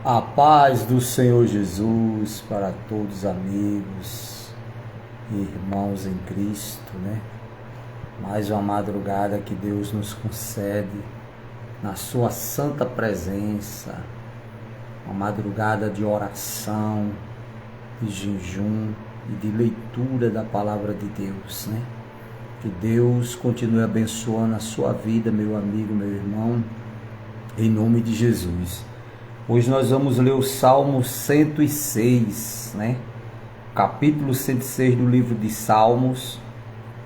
A paz do Senhor Jesus para todos, amigos e irmãos em Cristo, né? Mais uma madrugada que Deus nos concede na sua santa presença, uma madrugada de oração, de jejum e de leitura da palavra de Deus, né? Que Deus continue abençoando a sua vida, meu amigo, meu irmão, em nome de Jesus. Hoje nós vamos ler o Salmo 106, né? Capítulo 106 do livro de Salmos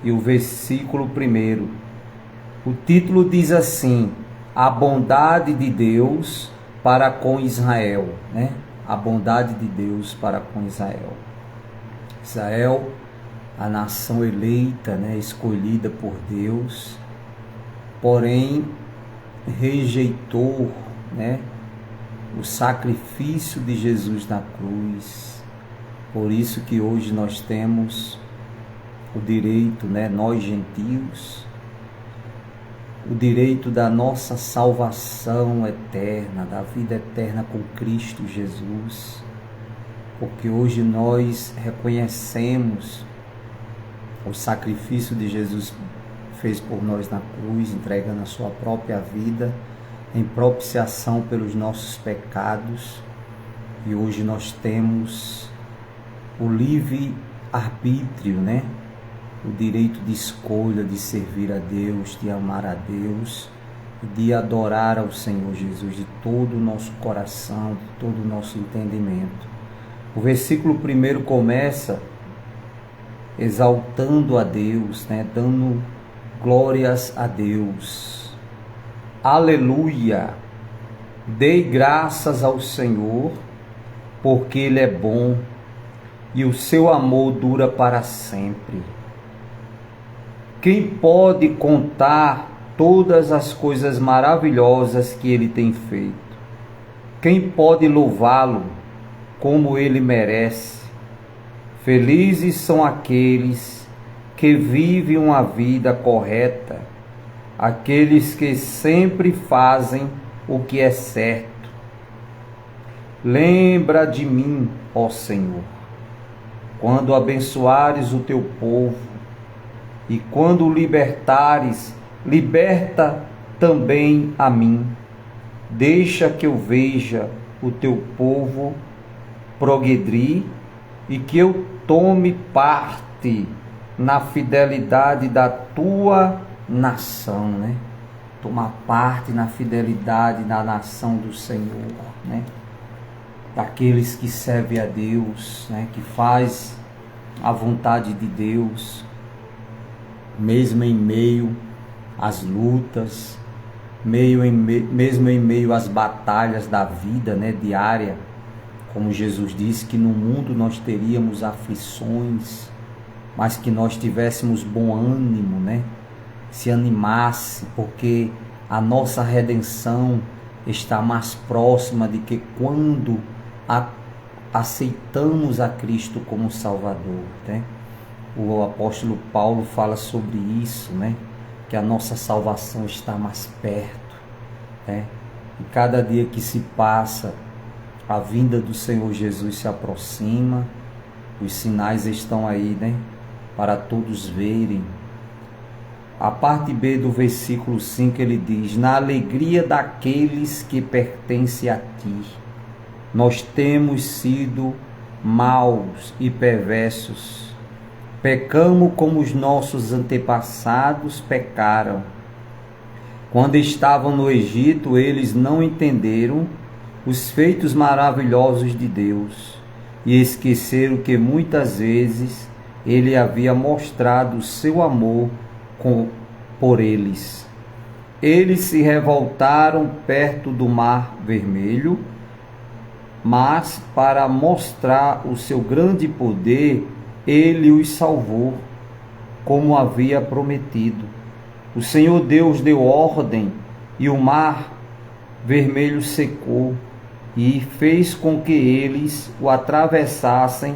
e o versículo 1. O título diz assim: a bondade de Deus para com Israel, né? A bondade de Deus para com Israel. Israel, a nação eleita, né? Escolhida por Deus, porém rejeitou, né? O sacrifício de Jesus na cruz. Por isso que hoje nós temos o direito, né, nós gentios, o direito da nossa salvação eterna, da vida eterna com Cristo Jesus. Porque hoje nós reconhecemos o sacrifício de Jesus fez por nós na cruz, entregando a sua própria vida em propiciação pelos nossos pecados, e hoje nós temos o livre arbítrio, né? O direito de escolha de servir a Deus, de amar a Deus, de adorar ao Senhor Jesus de todo o nosso coração, de todo o nosso entendimento. O versículo 1 começa exaltando a Deus, né? Dando glórias a Deus. Aleluia! Dei graças ao Senhor, porque Ele é bom e o seu amor dura para sempre. Quem pode contar todas as coisas maravilhosas que Ele tem feito? Quem pode louvá-lo como Ele merece? Felizes são aqueles que vivem uma vida correta, aqueles que sempre fazem o que é certo. Lembra de mim, ó Senhor, quando abençoares o teu povo, e quando o libertares, liberta também a mim. Deixa que eu veja o teu povo progredir e que eu tome parte na fidelidade da tua nação, né? Tomar parte na fidelidade da nação do Senhor, né? Daqueles que servem a Deus, né? Que faz a vontade de Deus, mesmo em meio às lutas, mesmo em meio às batalhas da vida, né? Diária, como Jesus disse que no mundo nós teríamos aflições, mas que nós tivéssemos bom ânimo, né? Se animasse, porque a nossa redenção está mais próxima de que quando aceitamos a Cristo como Salvador, né? O apóstolo Paulo fala sobre isso, né? Que a nossa salvação está mais perto, né? E cada dia que se passa, a vinda do Senhor Jesus se aproxima, os sinais estão aí, né? Para todos verem. A parte B do versículo 5 ele diz: na alegria daqueles que pertencem a ti, nós temos sido maus e perversos, pecamos como os nossos antepassados pecaram. Quando estavam no Egito, eles não entenderam os feitos maravilhosos de Deus e esqueceram que muitas vezes Ele havia mostrado o seu amor por eles. Eles se revoltaram perto do Mar Vermelho, mas para mostrar o seu grande poder, Ele os salvou, como havia prometido. O Senhor Deus deu ordem e o Mar Vermelho secou e fez com que eles o atravessassem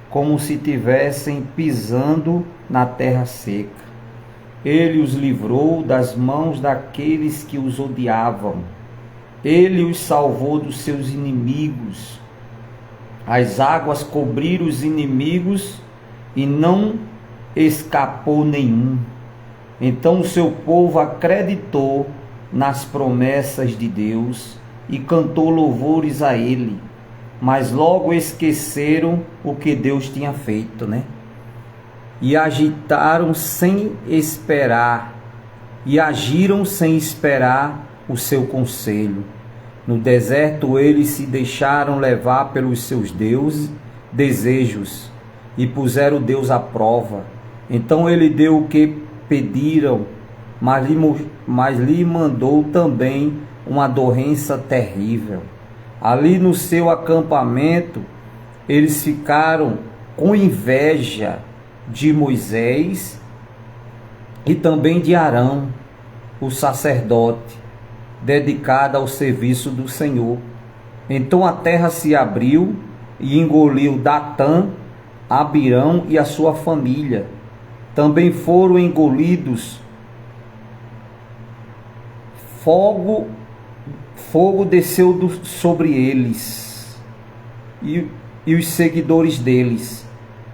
como se tivessem pisando na terra seca. Ele os livrou das mãos daqueles que os odiavam. Ele os salvou dos seus inimigos. As águas cobriram os inimigos e não escapou nenhum. Então o seu povo acreditou nas promessas de Deus e cantou louvores a ele. Mas logo esqueceram o que Deus tinha feito, né? E agitaram sem esperar, e agiram sem esperar o seu conselho. No deserto eles se deixaram levar pelos seus desejos e puseram Deus à prova. Então ele deu o que pediram, mas lhe mandou também uma doença terrível. Ali no seu acampamento, eles ficaram com inveja de Moisés e também de Arão, o sacerdote, dedicado ao serviço do Senhor. Então a terra se abriu e engoliu Datã, Abirão e a sua família. Também foram engolidos. Fogo desceu sobre eles e os seguidores deles,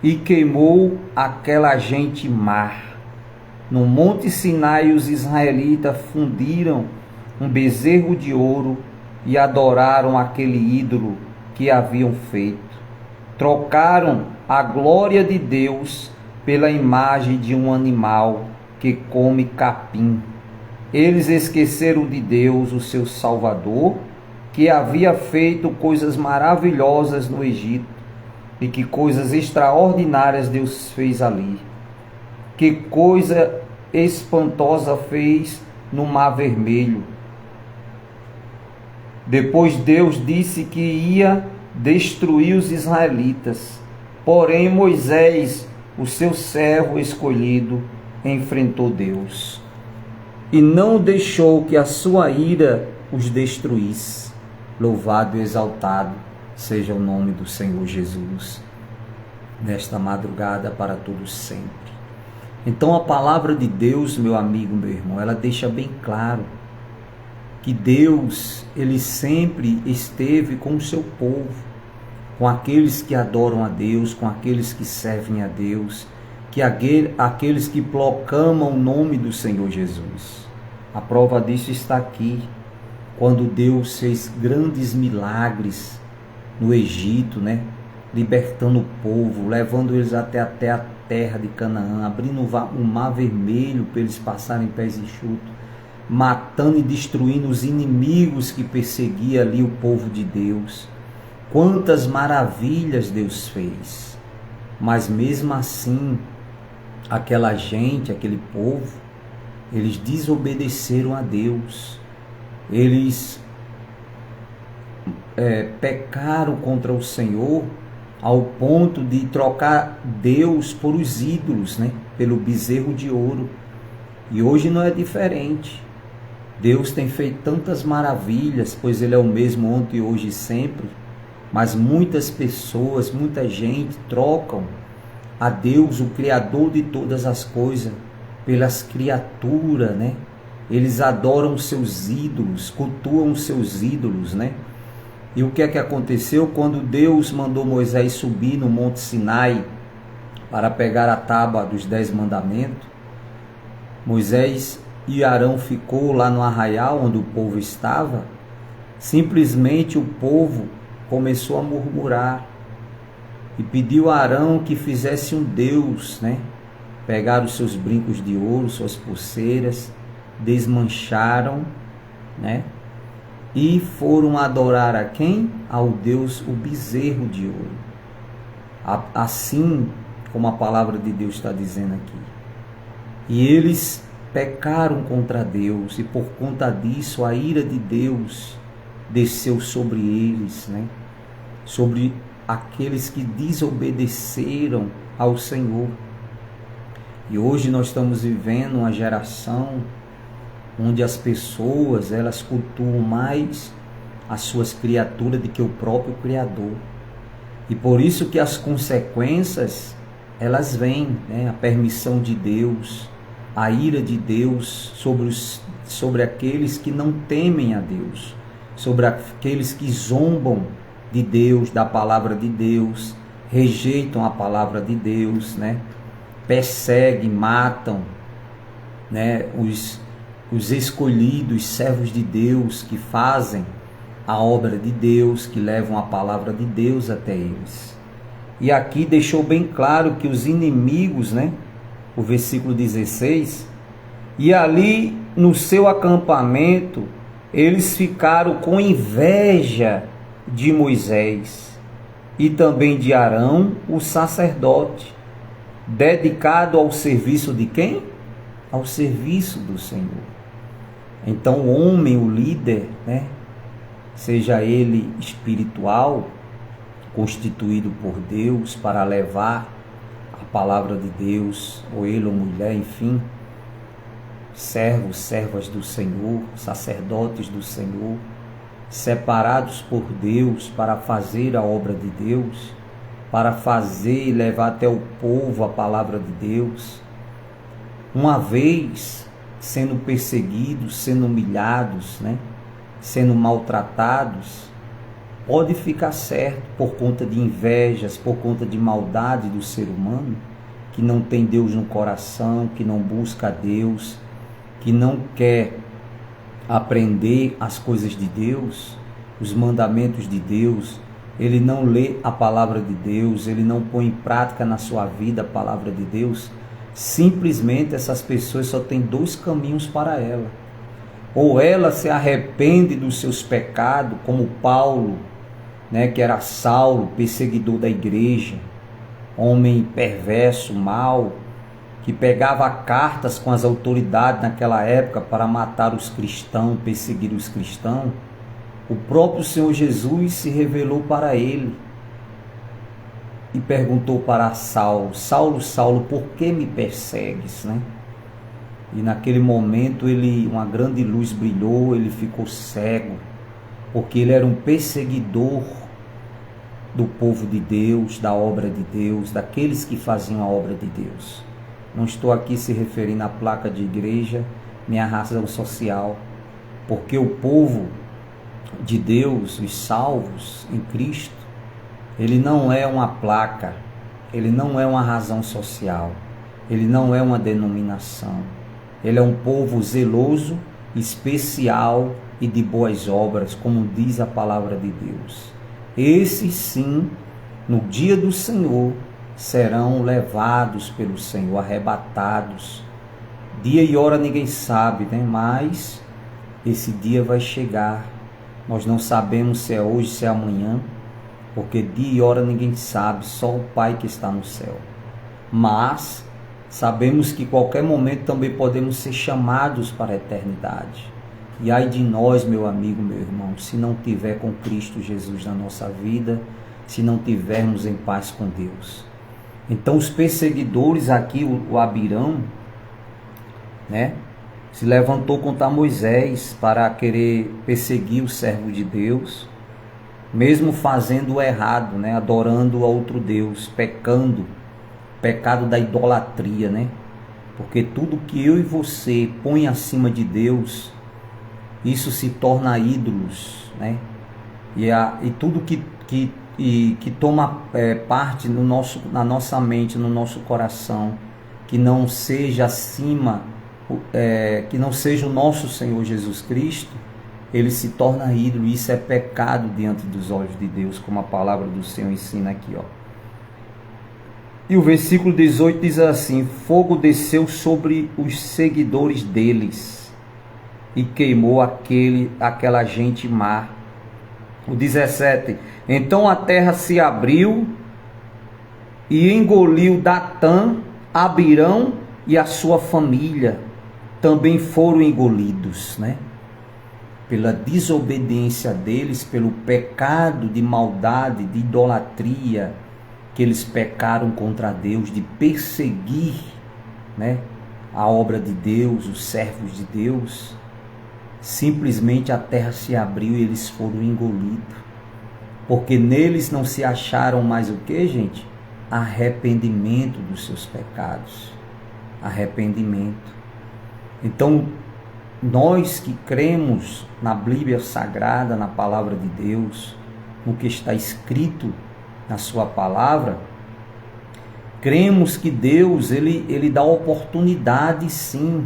e queimou aquela gente mar. No monte Sinai os israelitas fundiram um bezerro de ouro e adoraram aquele ídolo que haviam feito. Trocaram a glória de Deus pela imagem de um animal que come capim. Eles esqueceram de Deus, o seu Salvador, que havia feito coisas maravilhosas no Egito, e que coisas extraordinárias Deus fez ali. Que coisa espantosa fez no Mar Vermelho. Depois Deus disse que ia destruir os israelitas. Porém Moisés, o seu servo escolhido, enfrentou Deus e não deixou que a sua ira os destruísse. Louvado e exaltado seja o nome do Senhor Jesus, nesta madrugada para todos sempre. Então a palavra de Deus, meu amigo, meu irmão, ela deixa bem claro que Deus, ele sempre esteve com o seu povo, com aqueles que adoram a Deus, com aqueles que servem a Deus, aqueles que proclamam o nome do Senhor Jesus. A prova disso está aqui, quando Deus fez grandes milagres no Egito, né? Libertando o povo, levando eles até a terra de Canaã, abrindo o Mar Vermelho para eles passarem pés enxutos, matando e destruindo os inimigos que perseguiam ali o povo de Deus. Quantas maravilhas Deus fez, mas mesmo assim, aquela gente, aquele povo, eles desobedeceram a Deus, eles pecaram contra o Senhor ao ponto de trocar Deus por os ídolos, né? Pelo bezerro de ouro. E hoje não é diferente. Deus tem feito tantas maravilhas, pois Ele é o mesmo ontem, hoje e sempre. Mas muitas pessoas, muita gente trocam a Deus, o Criador de todas as coisas, pelas criaturas, né? Eles adoram seus ídolos, cultuam os seus ídolos, né? E o que é que aconteceu quando Deus mandou Moisés subir no Monte Sinai para pegar a tábua dos 10 mandamentos? Moisés e Arão ficou lá no arraial onde o povo estava. Simplesmente o povo começou a murmurar e pediu a Arão que fizesse um Deus, né? Pegaram os seus brincos de ouro, suas pulseiras, desmancharam, né? E foram adorar a quem? Ao Deus, o bezerro de ouro. Assim como a palavra de Deus está dizendo aqui. E eles pecaram contra Deus, e por conta disso a ira de Deus desceu sobre eles, né? Sobre aqueles que desobedeceram ao Senhor. E hoje nós estamos vivendo uma geração onde as pessoas, elas cultuam mais as suas criaturas do que o próprio Criador. E por isso que as consequências, elas vêm, né? A permissão de Deus, a ira de Deus sobre aqueles que não temem a Deus, sobre aqueles que zombam de Deus, da palavra de Deus, rejeitam a palavra de Deus, né? Perseguem, matam, né? Os escolhidos, servos de Deus, que fazem a obra de Deus, que levam a palavra de Deus até eles. E aqui deixou bem claro que os inimigos, né? O versículo 16, e ali no seu acampamento, eles ficaram com inveja de Moisés e também de Arão, o sacerdote, dedicado ao serviço de quem? Ao serviço do Senhor. Então o homem, o líder, né? Seja ele espiritual, constituído por Deus para levar a palavra de Deus, ou ele ou mulher, enfim, servos, servas do Senhor, sacerdotes do Senhor, separados por Deus para fazer a obra de Deus, para fazer e levar até o povo a palavra de Deus. Uma vez sendo perseguidos, sendo humilhados, né? Sendo maltratados, pode ficar certo por conta de invejas, por conta de maldade do ser humano, que não tem Deus no coração, que não busca a Deus, que não quer aprender as coisas de Deus, os mandamentos de Deus, ele não lê a palavra de Deus, ele não põe em prática na sua vida a palavra de Deus. Simplesmente essas pessoas só têm dois caminhos para ela: ou ela se arrepende dos seus pecados, como Paulo, né, que era Saulo, perseguidor da igreja, homem perverso, mau, que pegava cartas com as autoridades naquela época para matar os cristãos, perseguir os cristãos. O próprio Senhor Jesus se revelou para ele e perguntou para Saulo: Saulo, Saulo, por que me persegues, né? E naquele momento uma grande luz brilhou, ele ficou cego, porque ele era um perseguidor do povo de Deus, da obra de Deus, daqueles que faziam a obra de Deus. Não estou aqui se referindo à placa de igreja, nem à razão social, porque o povo de Deus, os salvos em Cristo, ele não é uma placa, ele não é uma razão social, ele não é uma denominação. Ele é um povo zeloso, especial e de boas obras, como diz a palavra de Deus. Esses sim, no dia do Senhor, serão levados pelo Senhor, arrebatados. Dia e hora ninguém sabe, né? Mas esse dia vai chegar. Nós não sabemos se é hoje, se é amanhã, porque dia e hora ninguém sabe, só o Pai que está no céu. Mas sabemos que qualquer momento também podemos ser chamados para a eternidade. E ai de nós, meu amigo, meu irmão, se não tiver com Cristo Jesus na nossa vida, se não tivermos em paz com Deus. Então os perseguidores aqui, o Abirão, né, se levantou contra Moisés para querer perseguir o servo de Deus, mesmo fazendo o errado, né, adorando a outro Deus, pecando. Pecado da idolatria, né? Porque tudo que eu e você põe acima de Deus, isso se torna ídolos, né? E tudo que toma parte na nossa mente, no nosso coração, que não seja acima, que não seja o nosso Senhor Jesus Cristo, ele se torna ídolo. Isso é pecado diante dos olhos de Deus, como a palavra do Senhor ensina aqui, ó. E o versículo 18 diz assim: fogo desceu sobre os seguidores deles e queimou aquela gente má. O 17: então a terra se abriu e engoliu Datã, Abirão e a sua família. Também foram engolidos, né? Pela desobediência deles, pelo pecado de maldade, de idolatria, que eles pecaram contra Deus, de perseguir, né, a obra de Deus, os servos de Deus. Simplesmente a terra se abriu e eles foram engolidos, porque neles não se acharam mais o que, gente? Arrependimento dos seus pecados, arrependimento. Então nós que cremos na Bíblia Sagrada, na Palavra de Deus, no que está escrito na sua palavra, cremos que Deus ele dá oportunidade sim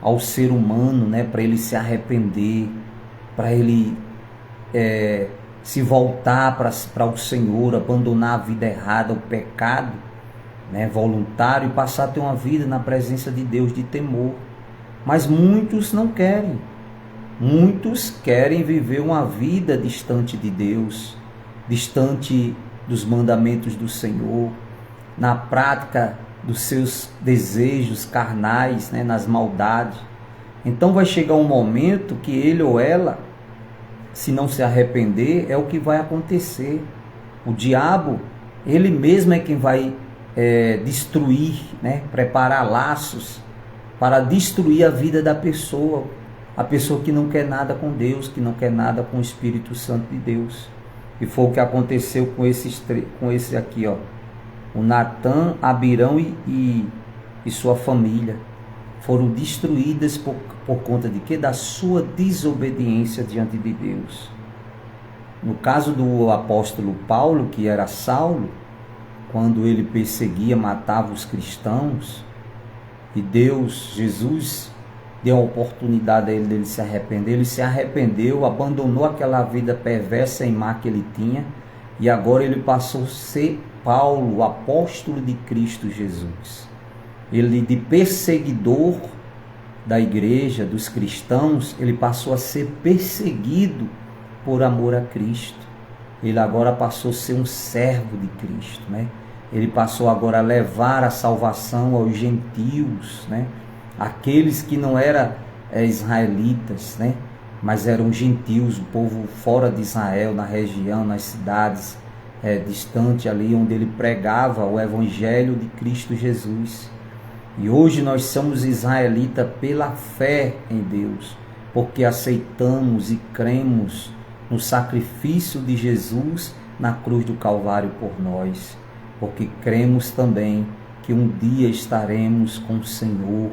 ao ser humano, né, para ele se arrepender, para ele se voltar para o Senhor, abandonar a vida errada, o pecado, né, voluntário, e passar a ter uma vida na presença de Deus de temor. Mas muitos não querem. Muitos querem viver uma vida distante de Deus, distante dos mandamentos do Senhor, na prática dos seus desejos carnais, né, nas maldades. Então vai chegar um momento que ele ou ela, se não se arrepender, é o que vai acontecer. O diabo, ele mesmo é quem vai destruir, né, preparar laços para destruir a vida da pessoa. A pessoa que não quer nada com Deus, que não quer nada com o Espírito Santo de Deus. E foi o que aconteceu com esse aqui, ó. O Natan, Abirão e sua família foram destruídas por conta de quê? Da sua desobediência diante de Deus. No caso do apóstolo Paulo, que era Saulo, quando ele perseguia, matava os cristãos, e Deus, Jesus, deu a oportunidade a ele dele se arrepender. Ele se arrependeu, abandonou aquela vida perversa e má que ele tinha, e agora ele passou a ser Paulo, o apóstolo de Cristo Jesus. Ele, de perseguidor da igreja, dos cristãos, ele passou a ser perseguido por amor a Cristo. Ele agora passou a ser um servo de Cristo, né? Ele passou agora a levar a salvação aos gentios, né? Aqueles que não eram israelitas, né? Mas eram gentios, o povo fora de Israel, na região, nas cidades distantes ali, onde ele pregava o evangelho de Cristo Jesus. E hoje nós somos israelitas pela fé em Deus, porque aceitamos e cremos no sacrifício de Jesus na cruz do Calvário por nós, porque cremos também que um dia estaremos com o Senhor,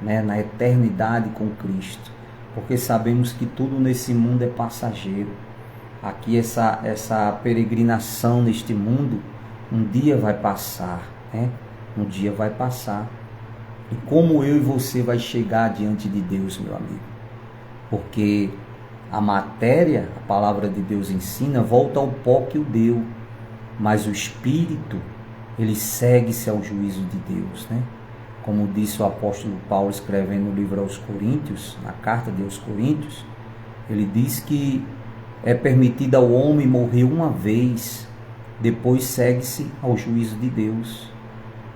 né, na eternidade com Cristo, porque sabemos que tudo nesse mundo é passageiro. Aqui essa peregrinação neste mundo um dia vai passar, né? Um dia vai passar. E como eu e você vai chegar diante de Deus, meu amigo? Porque a matéria, a palavra de Deus ensina, volta ao pó que o deu, mas o espírito, ele segue-se ao juízo de Deus, né? Como disse o apóstolo Paulo escrevendo no livro aos Coríntios, na carta de aos Coríntios, ele diz que é permitido ao homem morrer uma vez, depois segue-se ao juízo de Deus.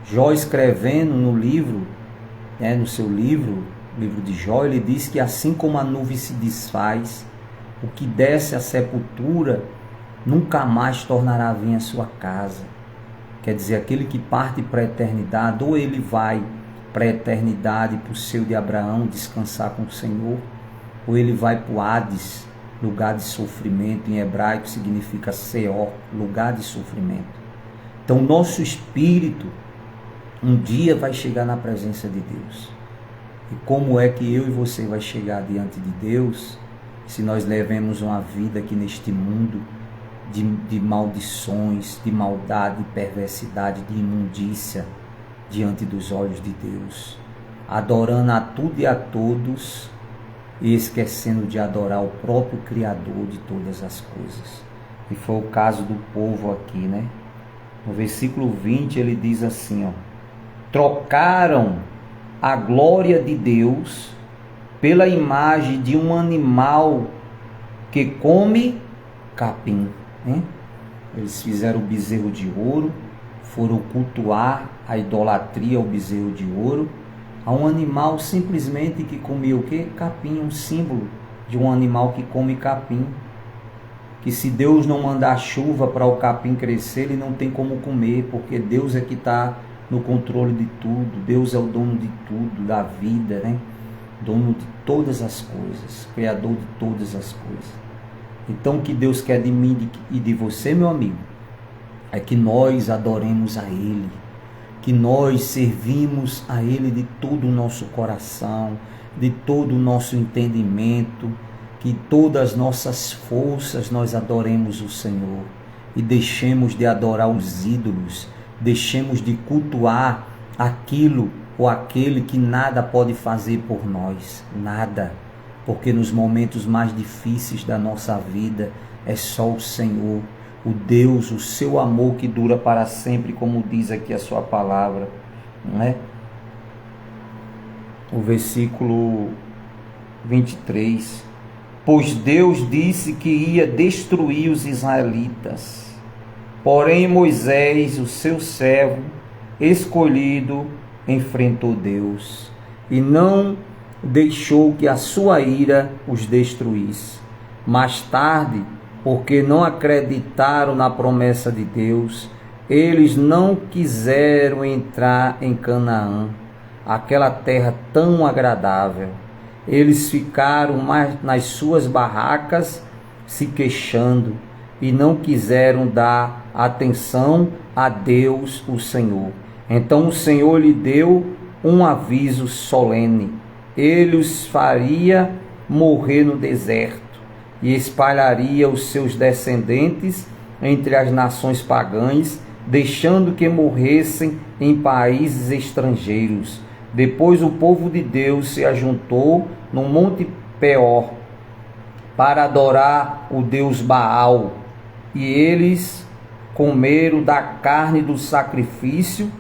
Jó escrevendo no livro, no seu livro de Jó, ele diz que assim como a nuvem se desfaz, o que desce à sepultura nunca mais tornará a vir à sua casa. Quer dizer, aquele que parte para a eternidade, ou ele vai para a eternidade, para o seio de Abraão, descansar com o Senhor, ou ele vai para o Hades, lugar de sofrimento, em hebraico significa Seol, lugar de sofrimento. Então, nosso espírito um dia vai chegar na presença de Deus. E como é que eu e você vai chegar diante de Deus se nós levemos uma vida aqui neste mundo de maldições, de maldade, de perversidade, de imundícia diante dos olhos de Deus, adorando a tudo e a todos e esquecendo de adorar o próprio Criador de todas as coisas. E foi o caso do povo aqui, né? No versículo 20 ele diz assim, ó: trocaram a glória de Deus pela imagem de um animal que come capim, né? Eles fizeram o bezerro de ouro, foram cultuar a idolatria ao bezerro de ouro, a um animal simplesmente que comia o quê? Capim, um símbolo de um animal que come capim. Que se Deus não mandar chuva para o capim crescer, ele não tem como comer, porque Deus é que está no controle de tudo. Deus é o dono de tudo, da vida, né? Dono de todas as coisas, criador de todas as coisas. Então o que Deus quer de mim e de você, meu amigo, é que nós adoremos a Ele, que nós servimos a Ele de todo o nosso coração, de todo o nosso entendimento, que todas as nossas forças nós adoremos o Senhor e deixemos de adorar os ídolos, deixemos de cultuar aquilo ou aquele que nada pode fazer por nós, nada, porque nos momentos mais difíceis da nossa vida é só o Senhor, o Deus, o seu amor que dura para sempre, como diz aqui a sua palavra, não é? O versículo 23: pois Deus disse que ia destruir os israelitas, porém Moisés, o seu servo escolhido, enfrentou Deus e não deixou que a sua ira os destruísse. Mais tarde, porque não acreditaram na promessa de Deus, eles não quiseram entrar em Canaã, aquela terra tão agradável. Eles ficaram mais nas suas barracas se queixando e não quiseram dar atenção a Deus, o Senhor. Então o Senhor lhe deu um aviso solene: ele os faria morrer no deserto e espalharia os seus descendentes entre as nações pagãs, deixando que morressem em países estrangeiros. Depois o povo de Deus se ajuntou no Monte Peor para adorar o Deus Baal, e eles comeram da carne do sacrifício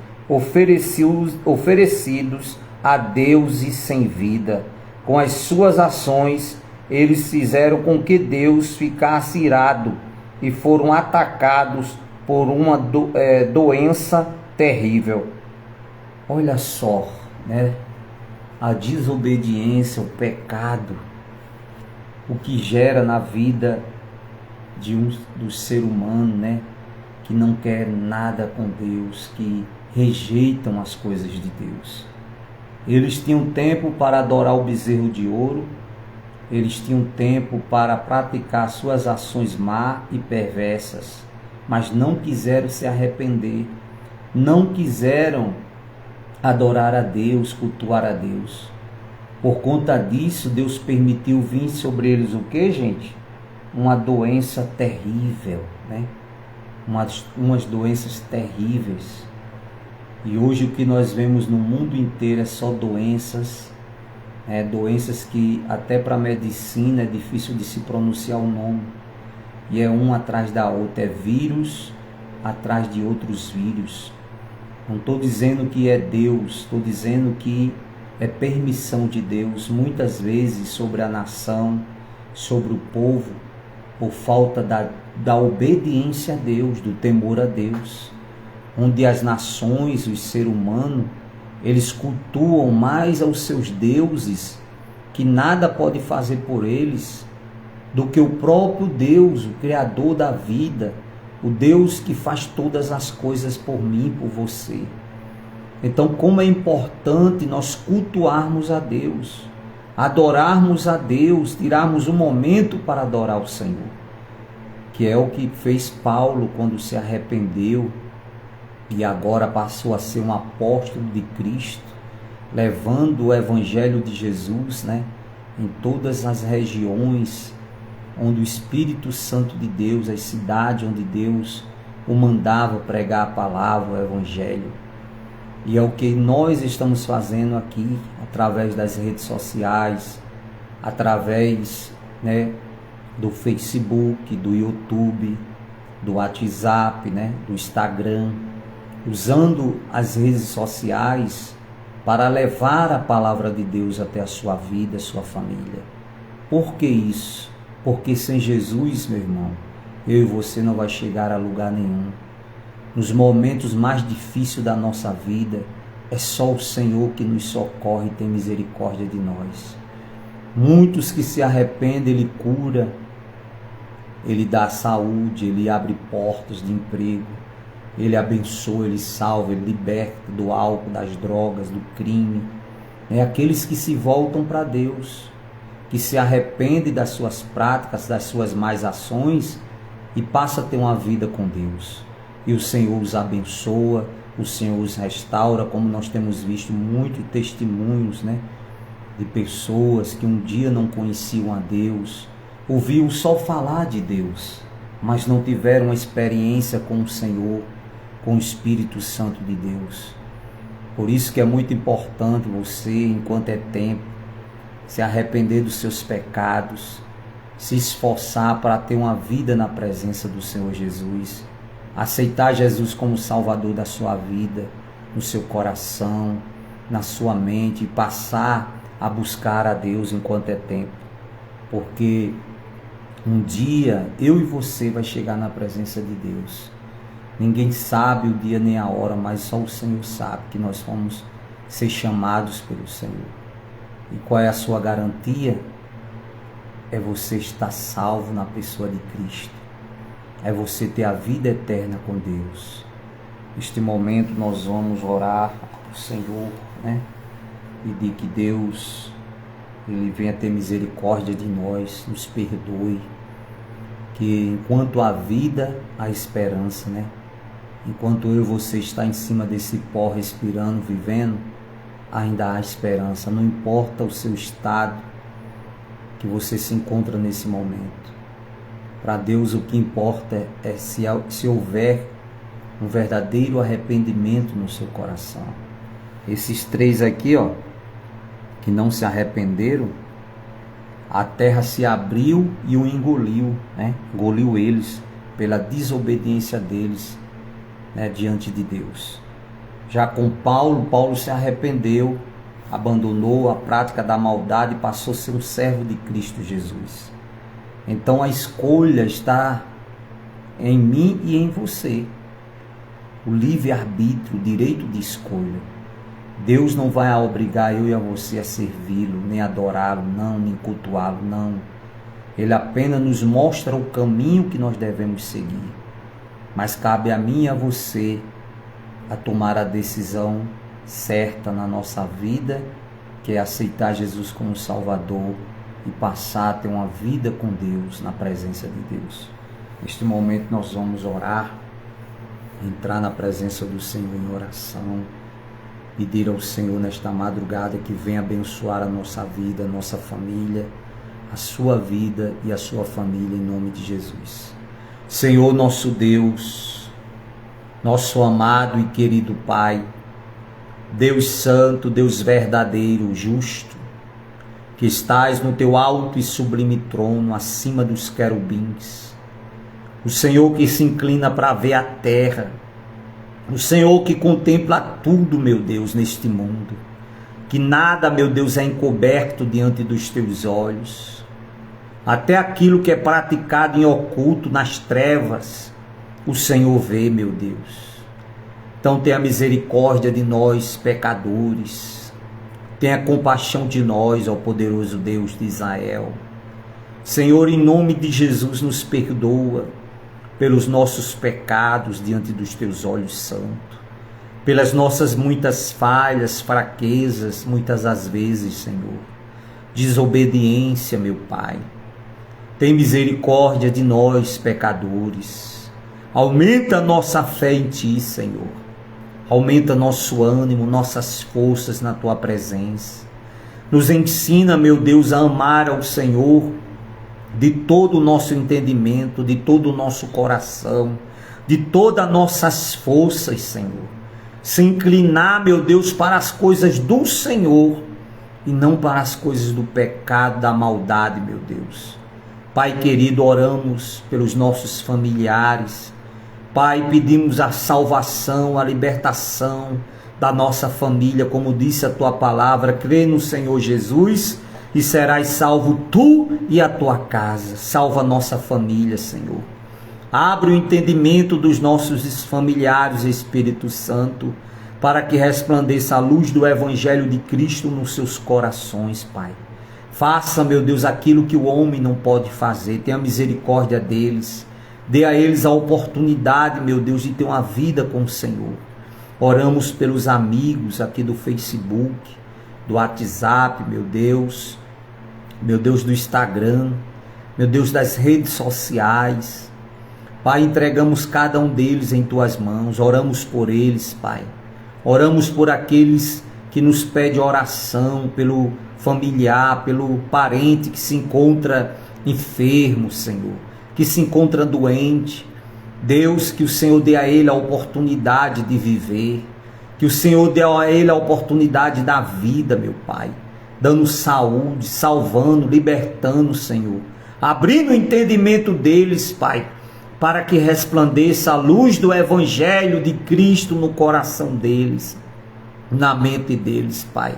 oferecidos a deuses sem vida. Com as suas ações, eles fizeram com que Deus ficasse irado e foram atacados por uma doença terrível. Olha só, né? A desobediência, o pecado, o que gera na vida do ser humano, né? Que não quer nada com Deus, que rejeitam as coisas de Deus. Eles tinham tempo para adorar o bezerro de ouro, eles tinham tempo para praticar suas ações má e perversas, mas não quiseram se arrepender, não quiseram adorar a Deus, cultuar a Deus. Por conta disso, Deus permitiu vir sobre eles o que, gente? Uma doença terrível, né? Umas doenças terríveis. E hoje o que nós vemos no mundo inteiro é só doenças, doenças que até para a medicina é difícil de se pronunciar o nome. E é um atrás da outra, é vírus atrás de outros vírus. Não estou dizendo que é Deus, estou dizendo que é permissão de Deus, muitas vezes sobre a nação, sobre o povo, por falta da obediência a Deus, do temor a Deus, onde as nações, o ser humano, eles cultuam mais aos seus deuses, que nada pode fazer por eles, do que o próprio Deus, o Criador da vida, o Deus que faz todas as coisas por mim, por você. Então, como é importante nós cultuarmos a Deus, adorarmos a Deus, tirarmos um momento para adorar o Senhor, que é o que fez Paulo quando se arrependeu e agora passou a ser um apóstolo de Cristo, levando o Evangelho de Jesus, né, em todas as regiões onde o Espírito Santo de Deus, as cidades onde Deus o mandava pregar a palavra, o Evangelho. E é o que nós estamos fazendo aqui, através das redes sociais, através, né, do Facebook, do YouTube, do WhatsApp, né, do Instagram, usando as redes sociais para levar a palavra de Deus até a sua vida, a sua família. Por que isso? Porque sem Jesus, meu irmão, eu e você não vai chegar a lugar nenhum. Nos momentos mais difíceis da nossa vida, é só o Senhor que nos socorre e tem misericórdia de nós. Muitos que se arrependem, Ele cura, Ele dá saúde, Ele abre portas de emprego, Ele abençoa, Ele salva, Ele liberta do álcool, das drogas, do crime. É aqueles que se voltam para Deus, que se arrependem das suas práticas, das suas más ações e passa a ter uma vida com Deus. E o Senhor os abençoa, o Senhor os restaura, como nós temos visto muitos testemunhos, né, de pessoas que um dia não conheciam a Deus, ouviam só falar de Deus, mas não tiveram uma experiência com o Senhor, com o Espírito Santo de Deus. Por isso que é muito importante você, enquanto é tempo, se arrepender dos seus pecados, se esforçar para ter uma vida na presença do Senhor Jesus, aceitar Jesus como Salvador da sua vida, no seu coração, na sua mente, e passar a buscar a Deus enquanto é tempo, porque um dia eu e você vai chegar na presença de Deus. Ninguém sabe o dia nem a hora, mas só o Senhor sabe que nós vamos ser chamados pelo Senhor. E qual é a sua garantia? É você estar salvo na pessoa de Cristo. É você ter a vida eterna com Deus. Neste momento nós vamos orar ao Senhor, né? Pedir que Deus, Ele venha ter misericórdia de nós, nos perdoe. Que enquanto há vida, há esperança, né? Enquanto eu e você está em cima desse pó, respirando, vivendo, ainda há esperança. Não importa o seu estado que você se encontra nesse momento. Para Deus o que importa é se houver um verdadeiro arrependimento no seu coração. Esses 3 aqui, ó, que não se arrependeram, a terra se abriu e o engoliu, né? Engoliu eles pela desobediência deles, né, diante de Deus. Já com Paulo se arrependeu, abandonou a prática da maldade e passou a ser um servo de Cristo Jesus. Então a escolha está em mim e em você. O livre-arbítrio, o direito de escolha. Deus não vai obrigar eu e a você a servi-lo, nem adorá-lo, não, nem cultuá-lo, não. Ele apenas nos mostra o caminho que nós devemos seguir. Mas cabe a mim e a você a tomar a decisão certa na nossa vida, que é aceitar Jesus como Salvador e passar a ter uma vida com Deus, na presença de Deus. Neste momento nós vamos orar, entrar na presença do Senhor em oração, pedir ao Senhor nesta madrugada que venha abençoar a nossa vida, a nossa família, a sua vida e a sua família, em nome de Jesus. Senhor nosso Deus, nosso amado e querido Pai, Deus santo, Deus verdadeiro, justo, que estás no teu alto e sublime trono, acima dos querubins, o Senhor que se inclina para ver a terra, o Senhor que contempla tudo, meu Deus, neste mundo, que nada, meu Deus, é encoberto diante dos teus olhos, até aquilo que é praticado em oculto, nas trevas, o Senhor vê, meu Deus. Então tenha misericórdia de nós, pecadores, tenha compaixão de nós, ó poderoso Deus de Israel. Senhor, em nome de Jesus, nos perdoa pelos nossos pecados diante dos teus olhos santos, pelas nossas muitas falhas, fraquezas, muitas às vezes, Senhor, desobediência, meu Pai. Tem misericórdia de nós, pecadores. Aumenta a nossa fé em Ti, Senhor. Aumenta nosso ânimo, nossas forças na Tua presença. Nos ensina, meu Deus, a amar ao Senhor de todo o nosso entendimento, de todo o nosso coração, de todas as nossas forças, Senhor. Se inclinar, meu Deus, para as coisas do Senhor e não para as coisas do pecado, da maldade, meu Deus. Pai querido, oramos pelos nossos familiares. Pai, pedimos a salvação, a libertação da nossa família, como disse a Tua palavra, crê no Senhor Jesus e serás salvo tu e a tua casa. Salva a nossa família, Senhor. Abre o entendimento dos nossos familiares, Espírito Santo, para que resplandeça a luz do Evangelho de Cristo nos seus corações, Pai. Faça, meu Deus, aquilo que o homem não pode fazer. Tenha misericórdia deles. Dê a eles a oportunidade, meu Deus, de ter uma vida com o Senhor. Oramos pelos amigos aqui do Facebook, do WhatsApp, meu Deus do Instagram, meu Deus das redes sociais. Pai, entregamos cada um deles em Tuas mãos. Oramos por eles, Pai. Oramos por aqueles que nos pede oração pelo familiar, pelo parente que se encontra enfermo, Senhor, que se encontra doente. Deus, que o Senhor dê a ele a oportunidade de viver, que o Senhor dê a ele a oportunidade da vida, meu Pai, dando saúde, salvando, libertando, Senhor, abrindo o entendimento deles, Pai, para que resplandeça a luz do Evangelho de Cristo no coração deles, na mente deles, Pai.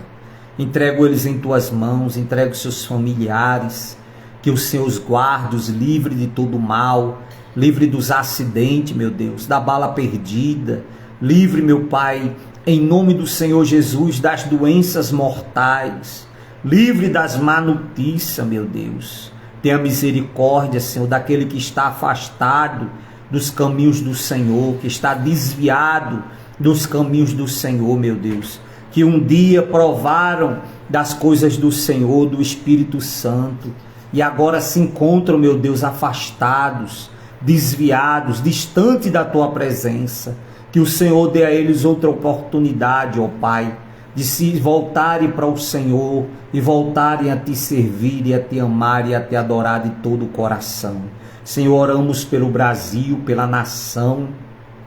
Entrego eles em Tuas mãos, entrego seus familiares, que o Senhor os guarde, os livre de todo mal, livre dos acidentes, meu Deus, da bala perdida, livre, meu Pai, em nome do Senhor Jesus, das doenças mortais, livre das má notícias, meu Deus. Tenha misericórdia, Senhor, daquele que está afastado dos caminhos do Senhor, que está desviado dos caminhos do Senhor, meu Deus, que um dia provaram das coisas do Senhor, do Espírito Santo, e agora se encontram, meu Deus, afastados, desviados, distantes da Tua presença. Que o Senhor dê a eles outra oportunidade, ó Pai, de se voltarem para o Senhor e voltarem a Te servir e a Te amar e a Te adorar de todo o coração. Senhor, oramos pelo Brasil, pela nação,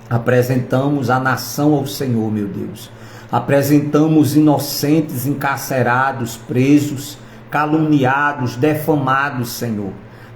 apresentamos a nação ao Senhor, meu Deus. Apresentamos inocentes, encarcerados, presos, caluniados, defamados, Senhor.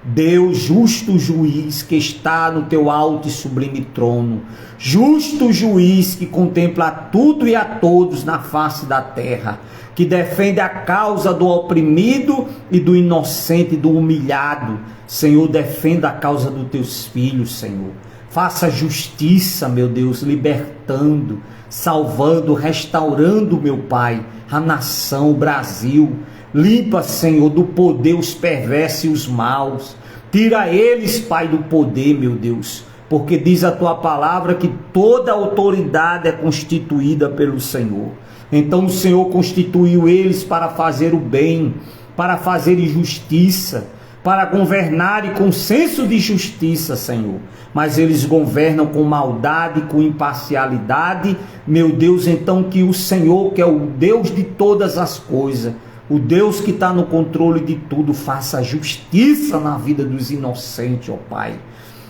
Deus, justo juiz que está no Teu alto e sublime trono, justo juiz que contempla tudo e a todos na face da terra, que defende a causa do oprimido e do inocente, do humilhado. Senhor, defenda a causa dos Teus filhos, Senhor. Faça justiça, meu Deus, libertando, salvando, restaurando, meu Pai, a nação, o Brasil. Limpa, Senhor, do poder os perversos e os maus. Tira eles, Pai, do poder, meu Deus. Porque diz a Tua palavra que toda autoridade é constituída pelo Senhor. Então o Senhor constituiu eles para fazer o bem, para fazer justiça, para governar com senso de justiça, Senhor. Mas eles governam com maldade, com imparcialidade. Meu Deus, então que o Senhor, que é o Deus de todas as coisas, o Deus que está no controle de tudo, faça justiça na vida dos inocentes, ó Pai.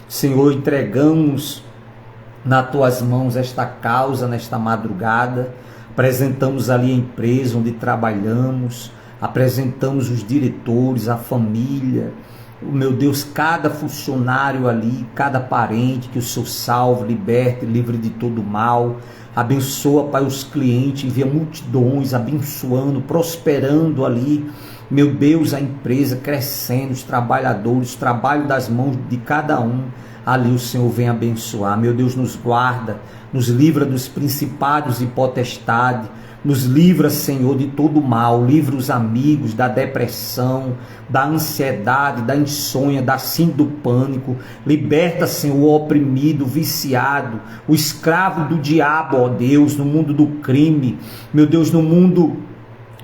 Senhor, entregamos nas Tuas mãos esta causa nesta madrugada. Apresentamos ali a empresa onde trabalhamos, apresentamos os diretores, a família, meu Deus, cada funcionário ali, cada parente, que o Senhor salve, liberte, livre de todo mal. Abençoa, Pai, os clientes, envia multidões, abençoando, prosperando ali, meu Deus, a empresa crescendo, os trabalhadores, o trabalho das mãos de cada um, ali o Senhor vem abençoar. Meu Deus, nos guarda, nos livra dos principados e potestades, nos livra, Senhor, de todo mal, livra os amigos da depressão, da ansiedade, da insônia, da síndrome do pânico. Liberta, Senhor, o oprimido, o viciado, o escravo do diabo, ó Deus, no mundo do crime, meu Deus, no mundo,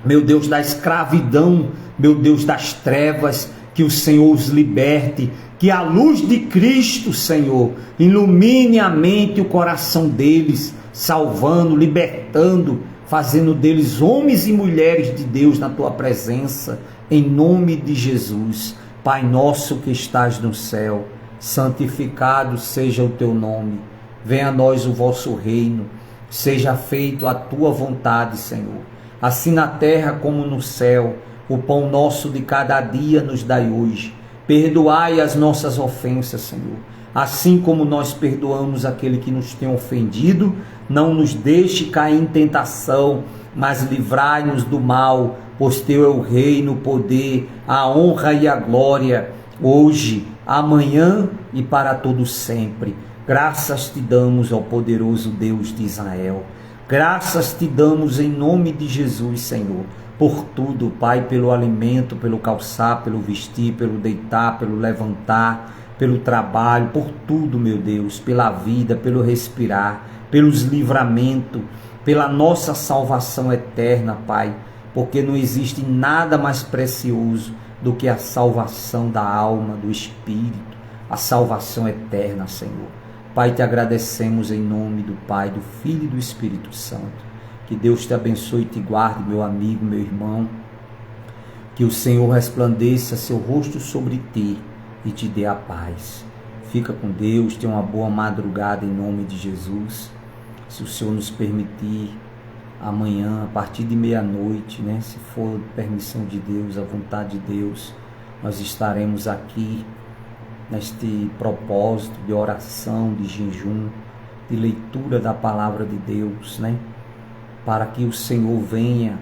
meu Deus, da escravidão, meu Deus, das trevas. Que o Senhor os liberte, que a luz de Cristo, Senhor, ilumine a mente e o coração deles, salvando, libertando, fazendo deles homens e mulheres de Deus na Tua presença, em nome de Jesus. Pai nosso que estás no céu, santificado seja o Teu nome, venha a nós o vosso reino, seja feito a Tua vontade, Senhor, assim na terra como no céu. O pão nosso de cada dia nos dai hoje. Perdoai as nossas ofensas, Senhor, assim como nós perdoamos aquele que nos tem ofendido. Não nos deixe cair em tentação, mas livrai-nos do mal, pois Teu é o reino, o poder, a honra e a glória, hoje, amanhã e para todo sempre. Graças Te damos, ó poderoso Deus de Israel. Graças Te damos em nome de Jesus, Senhor, por tudo, Pai, pelo alimento, pelo calçar, pelo vestir, pelo deitar, pelo levantar, pelo trabalho, por tudo, meu Deus, pela vida, pelo respirar, pelos livramentos, pela nossa salvação eterna, Pai, porque não existe nada mais precioso do que a salvação da alma, do espírito, a salvação eterna, Senhor. Pai, Te agradecemos em nome do Pai, do Filho e do Espírito Santo. Que Deus te abençoe e te guarde, meu amigo, meu irmão. Que o Senhor resplandeça seu rosto sobre ti e te dê a paz. Fica com Deus, tenha uma boa madrugada em nome de Jesus. Se o Senhor nos permitir, amanhã, a partir de meia-noite, né, se for permissão de Deus, a vontade de Deus, nós estaremos aqui neste propósito de oração, de jejum, de leitura da palavra de Deus, né, para que o Senhor venha,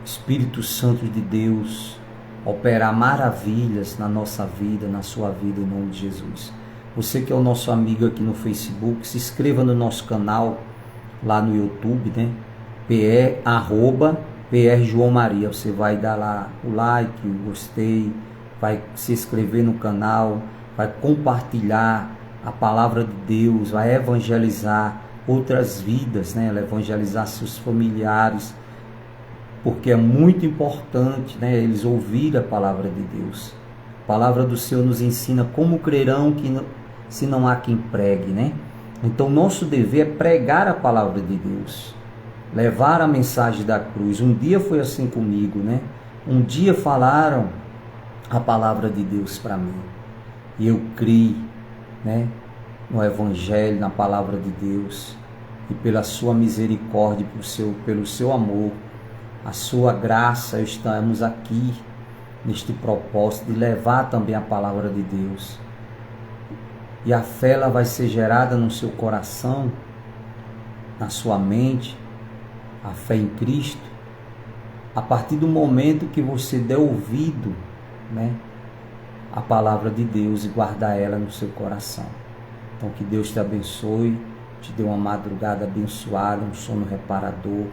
Espírito Santo de Deus, operar maravilhas na nossa vida, na sua vida, em nome de Jesus. Você que é o nosso amigo aqui no Facebook, se inscreva no nosso canal, lá no YouTube, né? PR João Maria. Você vai dar lá o like, o gostei, vai se inscrever no canal, vai compartilhar a palavra de Deus, vai evangelizar outras vidas, né? Evangelizar seus familiares, porque é muito importante, né, eles ouvirem a palavra de Deus. A palavra do Senhor nos ensina como crerão se não há quem pregue, né? Então nosso dever é pregar a palavra de Deus, levar a mensagem da cruz. Um dia foi assim comigo, né? Um dia falaram a palavra de Deus para mim e eu criei, né, no Evangelho, na palavra de Deus, e pela sua misericórdia, pelo seu amor, a sua graça, estamos aqui neste propósito de levar também a palavra de Deus. E a fé ela vai ser gerada no seu coração, na sua mente, a fé em Cristo, a partir do momento que você der ouvido, né, a palavra de Deus e guardar ela no seu coração. Então que Deus te abençoe, te dê uma madrugada abençoada, um sono reparador.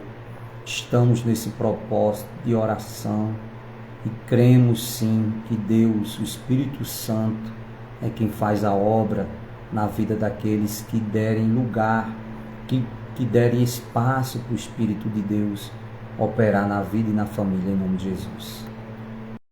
Estamos nesse propósito de oração e cremos sim que Deus, o Espírito Santo, é quem faz a obra na vida daqueles que derem lugar, que derem espaço para o Espírito de Deus operar na vida e na família, em nome de Jesus.